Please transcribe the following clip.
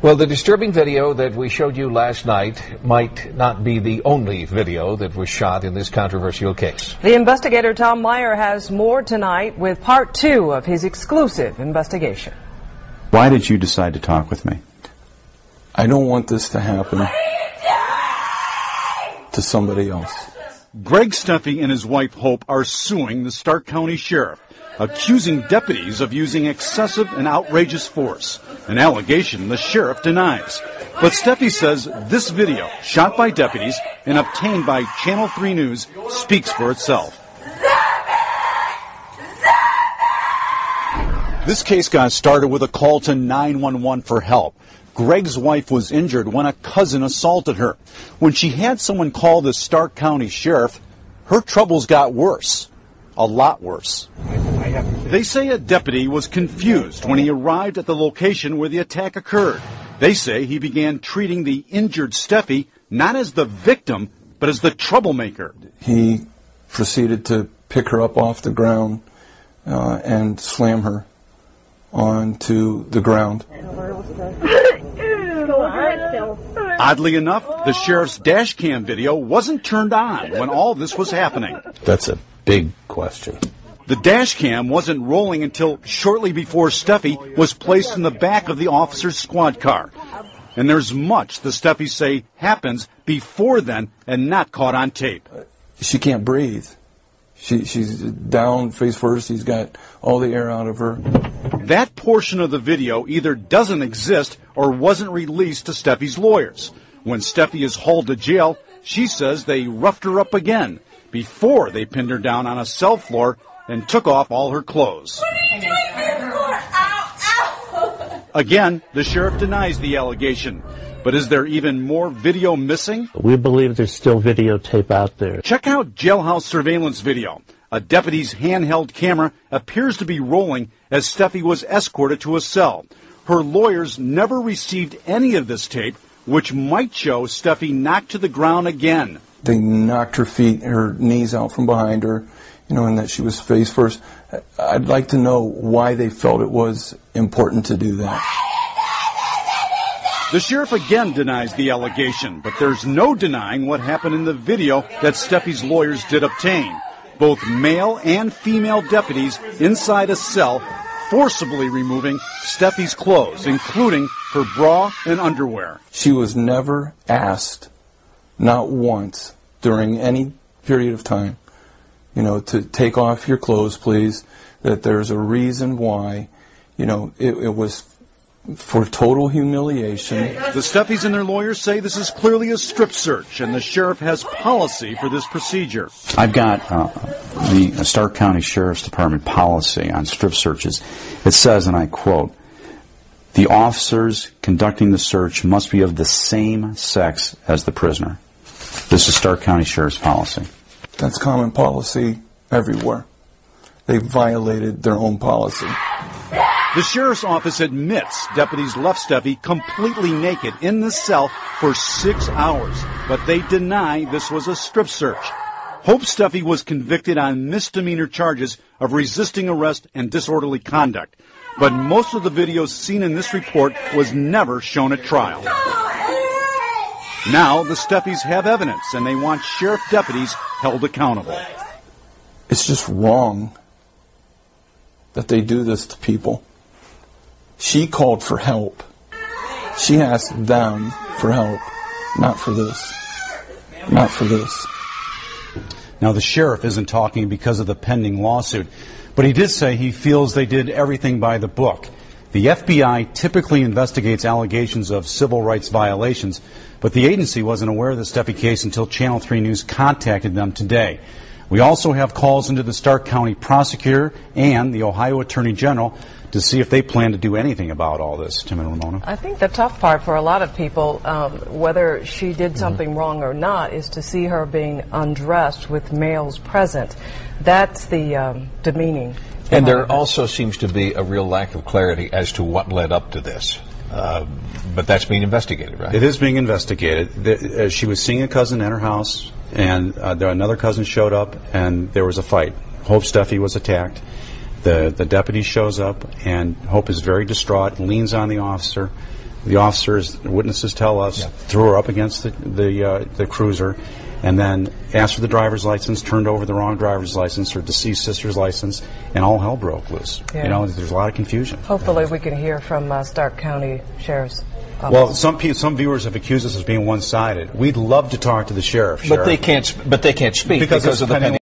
Well, the disturbing video that we showed you last night might not be the only video that was shot in this controversial case. The investigator Tom Meyer has more tonight with part 2 of his exclusive investigation. Why did you decide to talk with me? I don't want this to happen to somebody else. Greg Steffi and his wife Hope are suing the Stark County Sheriff, accusing deputies of using excessive and outrageous force, an allegation the sheriff denies. But Steffi says this video, shot by deputies and obtained by Channel 3 News, speaks for itself. This case got started with a call to 911 for help. Greg's wife was injured when a cousin assaulted her. When she had someone call the Stark County Sheriff, her troubles got worse. A lot worse. They say a deputy was confused when he arrived at the location where the attack occurred. They say he began treating the injured Steffi not as the victim, but as the troublemaker. He proceeded to pick her up off the ground and slam her onto the ground. Oddly enough, the sheriff's dash cam video wasn't turned on when all this was happening. That's a big question. The dash cam wasn't rolling until shortly before Steffi was placed in the back of the officer's squad car. And there's much the Steffi say happens before then and not caught on tape. She can't breathe. She's down face first. He's got all the air out of her. That portion of the video either doesn't exist or wasn't released to Steffi's lawyers. When Steffi is hauled to jail, she says they roughed her up again before they pinned her down on a cell floor and took off all her clothes. Again, the sheriff denies the allegation. But is there even more video missing? We believe there's still videotape out there. Check out jailhouse surveillance video. A deputy's handheld camera appears to be rolling as Steffi was escorted to a cell. Her lawyers never received any of this tape, which might show Steffi knocked to the ground again. They knocked her knees out from behind her, and that she was face first. I'd like to know why they felt it was important to do that. The sheriff again denies the allegation, but there's no denying what happened in the video that Steffi's lawyers did obtain. Both male and female deputies inside a cell forcibly removing Steffi's clothes, including her bra and underwear. She was never asked, not once, during any period of time, to take off your clothes, please, that there's a reason why, it was for total humiliation. The Steffis and their lawyers say this is clearly a strip search, and the sheriff has policy for this procedure. I've got the Stark County Sheriff's Department policy on strip searches. It says, and I quote, "The officers conducting the search must be of the same sex as the prisoner." This is Stark County Sheriff's policy. That's common policy everywhere. They violated their own policy. The sheriff's office admits deputies left Steffi completely naked in the cell for 6 hours, but they deny this was a strip search. Hope Steffi was convicted on misdemeanor charges of resisting arrest and disorderly conduct, but most of the videos seen in this report was never shown at trial. Now the Steffis have evidence, and they want sheriff deputies held accountable. It's just wrong that they do this to people. She called for help. She asked them for help, not for this. Not for this. Now, the sheriff isn't talking because of the pending lawsuit, but he did say he feels they did everything by the book. The FBI typically investigates allegations of civil rights violations, but the agency wasn't aware of the Steffi case until Channel 3 News contacted them today. We also have calls into the Stark County prosecutor and the Ohio Attorney General to see if they plan to do anything about all this. Tim and Ramona? I think the tough part for a lot of people, whether she did something wrong or not, is to see her being undressed with males present. That's the demeaning. And there also seems to be a real lack of clarity as to what led up to this. But that's being investigated, right? It is being investigated. She was seeing a cousin at her house, and another cousin showed up, and there was a fight. Hope Steffi was attacked. The deputy shows up, and Hope is very distraught, leans on the officer. The officers, witnesses tell us, threw her up against the cruiser, and then asked for the driver's license, turned over the wrong driver's license, her deceased sister's license, and all hell broke loose. Yeah. You know, there's a lot of confusion. Hopefully we can hear from Stark County Sheriff's Office. Well, some viewers have accused us as being one-sided. We'd love to talk to the sheriff. But they can't speak because of the pending